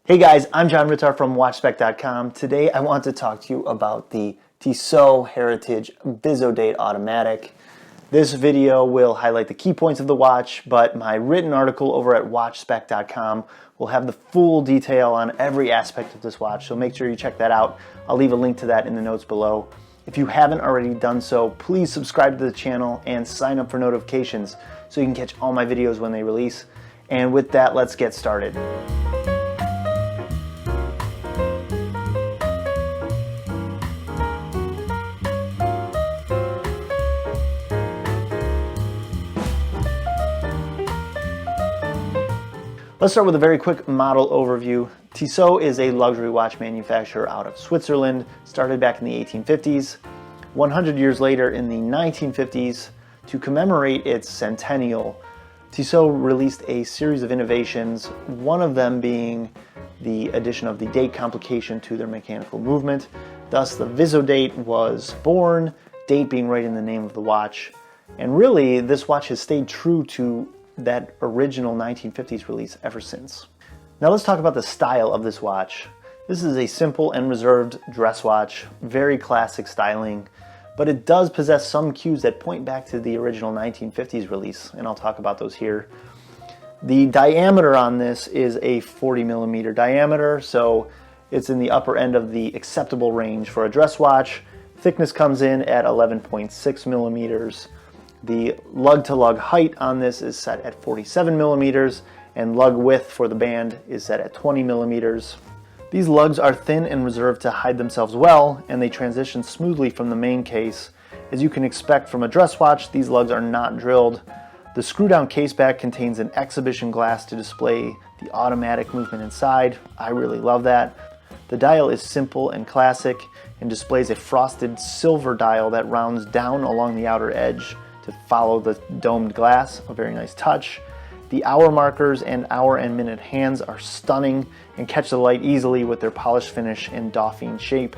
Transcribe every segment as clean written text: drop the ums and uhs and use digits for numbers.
Hey guys, I'm John Ritter from WatchSpec.com. Today I want to talk to you about the Tissot Heritage Visodate Automatic. This video will highlight the key points of the watch, but my written article over at WatchSpec.com will have the full detail on every aspect of this watch, so make sure you check that out. I'll leave a link to that in the notes below. If you haven't already done so, please subscribe to the channel and sign up for notifications so you can catch all my videos when they release. And with that, let's get started. Let's start with a very quick model overview. Tissot is a luxury watch manufacturer out of Switzerland, started back in the 1850s. 100 years later, in the 1950s, to commemorate its centennial, Tissot released a series of innovations, one of them being the addition of the date complication to their mechanical movement. Thus, the Visodate was born, date being right in the name of the watch. And really, this watch has stayed true to that original 1950s release ever since. Now let's talk about the style of this watch. This is a simple and reserved dress watch, very classic styling, but it does possess some cues that point back to the original 1950s release, and I'll talk about those here. The diameter on this is a 40mm diameter, so it's in the upper end of the acceptable range for a dress watch. Thickness comes in at 11.6mm. The lug-to-lug height on this is set at 47mm, and lug width for the band is set at 20mm. These lugs are thin and reserved to hide themselves well, and they transition smoothly from the main case. As you can expect from a dress watch, these lugs are not drilled. The screw-down case back contains an exhibition glass to display the automatic movement inside. I really love that. The dial is simple and classic and displays a frosted silver dial that rounds down along the outer edge to follow the domed glass, a very nice touch. The hour markers and hour and minute hands are stunning and catch the light easily with their polished finish and Dauphine shape.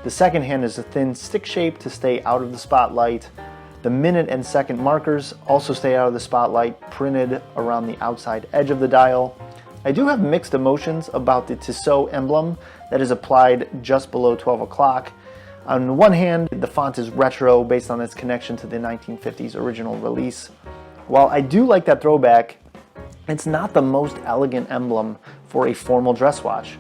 The second hand is a thin stick shape to stay out of the spotlight. The minute and second markers also stay out of the spotlight, printed around the outside edge of the dial. I do have mixed emotions about the Tissot emblem that is applied just below 12 o'clock. On the one hand, the font is retro based on its connection to the 1950s original release. While I do like that throwback, it's not the most elegant emblem for a formal dress watch.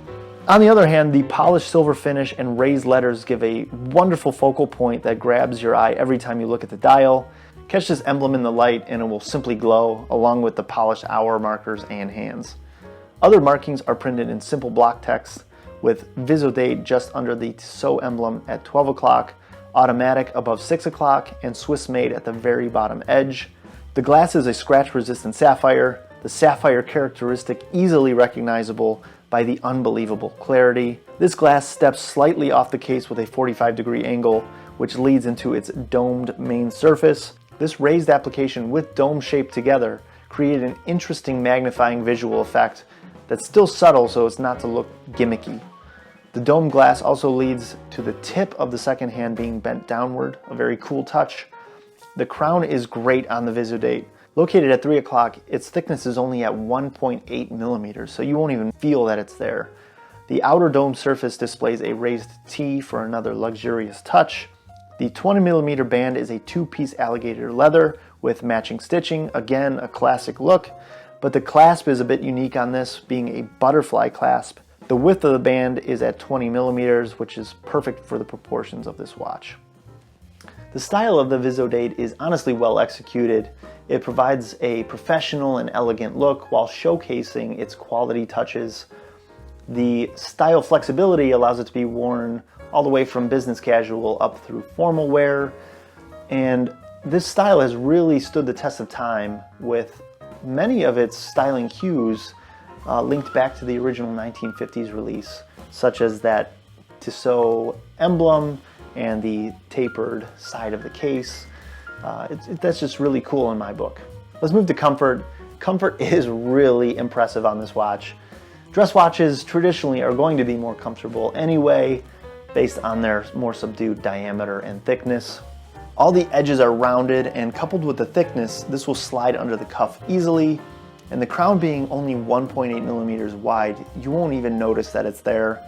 On the other hand, the polished silver finish and raised letters give a wonderful focal point that grabs your eye every time you look at the dial. Catch this emblem in the light and it will simply glow, along with the polished hour markers and hands. Other markings are printed in simple block text, with Visodate just under the Tissot emblem at 12 o'clock, automatic above 6 o'clock, and Swiss made at the very bottom edge. The glass is a scratch-resistant sapphire, the sapphire characteristic easily recognizable by the unbelievable clarity. This glass steps slightly off the case with a 45-degree angle, which leads into its domed main surface. This raised application with dome shape together create an interesting magnifying visual effect that's still subtle so as not to look gimmicky. The dome glass also leads to the tip of the second hand being bent downward, a very cool touch. The crown is great on the Visodate. Located at 3 o'clock, its thickness is only at 1.8mm, so you won't even feel that it's there. The outer dome surface displays a raised T for another luxurious touch. The 20mm band is a two-piece alligator leather with matching stitching, again a classic look, but the clasp is a bit unique on this, being a butterfly clasp. The width of the band is at 20mm, which is perfect for the proportions of this watch. The style of the Visodate is honestly well executed. It provides a professional and elegant look while showcasing its quality touches. The style flexibility allows it to be worn all the way from business casual up through formal wear, and this style has really stood the test of time, with many of its styling cues linked back to the original 1950s release, such as that Tissot emblem and the tapered side of the case. That's just really cool in my book. Let's move to comfort. Comfort is really impressive on this watch. Dress watches traditionally are going to be more comfortable anyway, based on their more subdued diameter and thickness. All the edges are rounded, and coupled with the thickness, this will slide under the cuff easily. And the crown being only 1.8 millimeters wide, you won't even notice that it's there.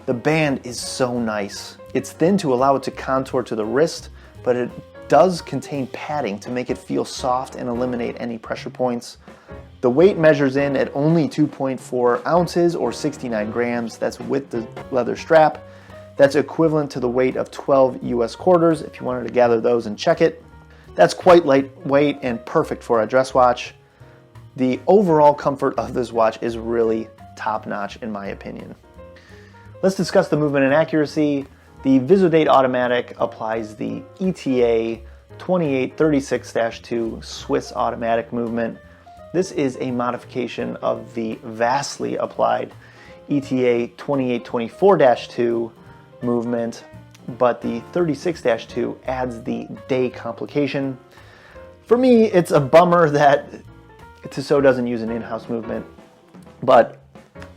The band is so nice. It's thin to allow it to contour to the wrist, but it does contain padding to make it feel soft and eliminate any pressure points. The weight measures in at only 2.4 ounces or 69 grams. That's with the leather strap. That's equivalent to the weight of 12 US quarters if you wanted to gather those and check it. That's quite lightweight and perfect for a dress watch. The overall comfort of this watch is really top-notch in my opinion. Let's discuss the movement and accuracy. The Visodate Automatic applies the ETA 2836-2 Swiss automatic movement. This is a modification of the vastly applied ETA 2824-2 movement, but the 36-2 adds the day complication. For me, it's a bummer that Tissot doesn't use an in-house movement, but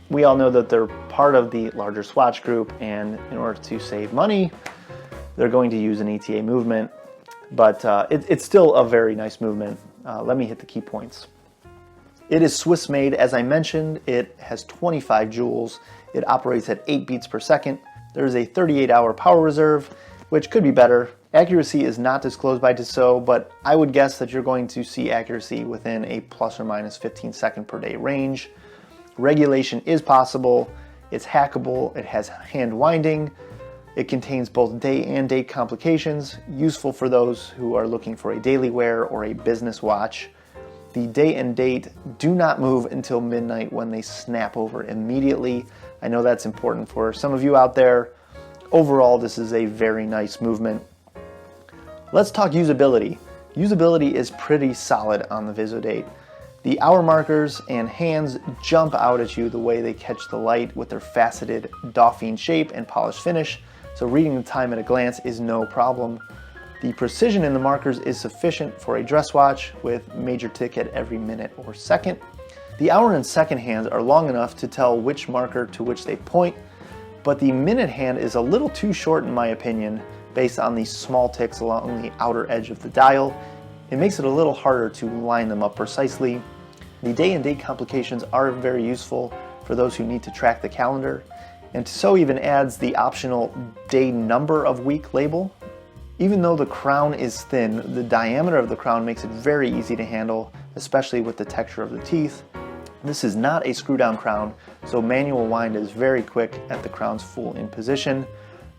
we all know that they're part of the larger Swatch group, and in order to save money, they're going to use an ETA movement, but it's still a very nice movement. Let me hit the key points. It is Swiss made, as I mentioned. It has 25 joules. It operates at 8 beats per second. There is a 38-hour power reserve, which could be better. Accuracy is not disclosed by Tissot, but I would guess that you're going to see accuracy within a plus or minus 15 second per day range. Regulation is possible. It's hackable. It has hand winding. It contains both day and date complications, useful for those who are looking for a daily wear or a business watch. The day and date do not move until midnight when they snap over immediately. I know that's important for some of you out there. Overall, this is a very nice movement. Let's talk usability. Usability is pretty solid on the Visodate. The hour markers and hands jump out at you the way they catch the light with their faceted Dauphine shape and polished finish, so reading the time at a glance is no problem. The precision in the markers is sufficient for a dress watch with major tick at every minute or second. The hour and second hands are long enough to tell which marker to which they point, but the minute hand is a little too short in my opinion based on the small ticks along the outer edge of the dial. It makes it a little harder to line them up precisely. The day and date complications are very useful for those who need to track the calendar, and Tissot even adds the optional day number of week label. Even though the crown is thin, the diameter of the crown makes it very easy to handle, especially with the texture of the teeth. This is not a screw down crown, so manual wind is very quick at the crown's full in position.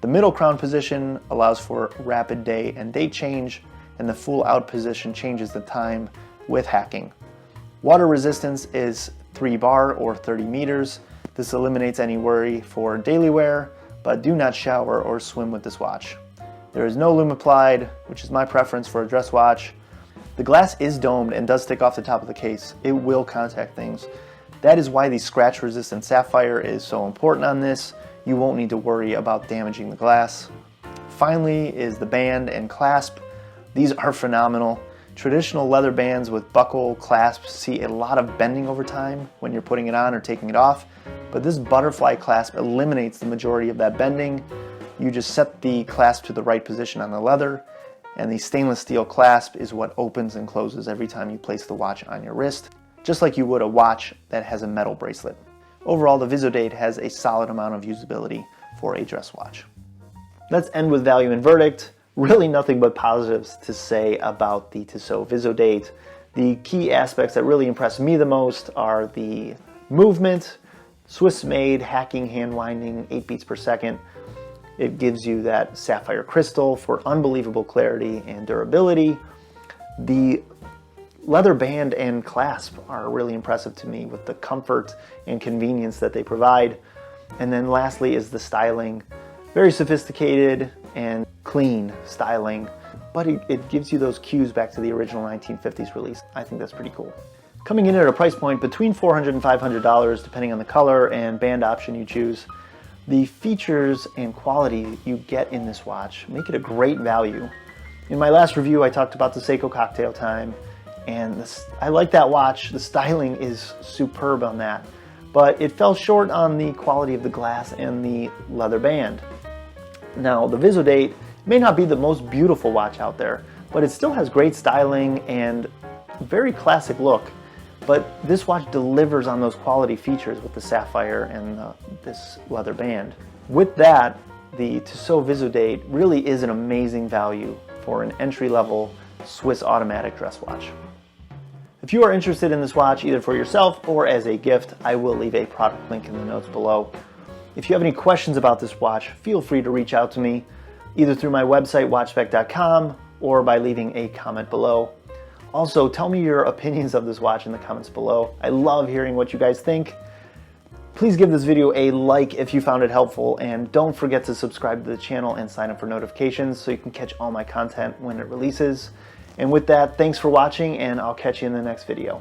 The middle crown position allows for rapid day and date change, and the full out position changes the time with hacking. Water resistance is 3 bar or 30 meters. This eliminates any worry for daily wear, but do not shower or swim with this watch. There is no lume applied, which is my preference for a dress watch. The glass is domed and does stick off the top of the case. It will contact things. That is why the scratch resistant sapphire is so important on this. You won't need to worry about damaging the glass. Finally is the band and clasp. These are phenomenal. Traditional leather bands with buckle clasps see a lot of bending over time when you're putting it on or taking it off, but this butterfly clasp eliminates the majority of that bending. You just set the clasp to the right position on the leather, and the stainless steel clasp is what opens and closes every time you place the watch on your wrist, just like you would a watch that has a metal bracelet. Overall, the Visodate has a solid amount of usability for a dress watch. Let's end with value and verdict. Really nothing but positives to say about the Tissot Visodate. The key aspects that really impress me the most are the movement, Swiss-made, hacking, hand winding, 8 beats per second. It gives you that sapphire crystal for unbelievable clarity and durability. The leather band and clasp are really impressive to me with the comfort and convenience that they provide. And then lastly is the styling. Very sophisticated and clean styling, but it gives you those cues back to the original 1950s release. I think that's pretty cool. Coming in at a price point between $400 and $500, depending on the color and band option you choose, the features and quality you get in this watch make it a great value. In my last review, I talked about the Seiko Cocktail Time, and I like that watch. The styling is superb on that, but it fell short on the quality of the glass and the leather band. Now, the Visodate may not be the most beautiful watch out there, but it still has great styling and very classic look. but this watch delivers on those quality features with the sapphire and this leather band. With that, the Tissot Visodate really is an amazing value for an entry-level Swiss automatic dress watch. If you are interested in this watch, either for yourself or as a gift, I will leave a product link in the notes below. If you have any questions about this watch, feel free to reach out to me, either through my website, watchspec.com, or by leaving a comment below. Also, tell me your opinions of this watch in the comments below. I love hearing what you guys think. Please give this video a like if you found it helpful, and don't forget to subscribe to the channel and sign up for notifications so you can catch all my content when it releases. And with that, thanks for watching, and I'll catch you in the next video.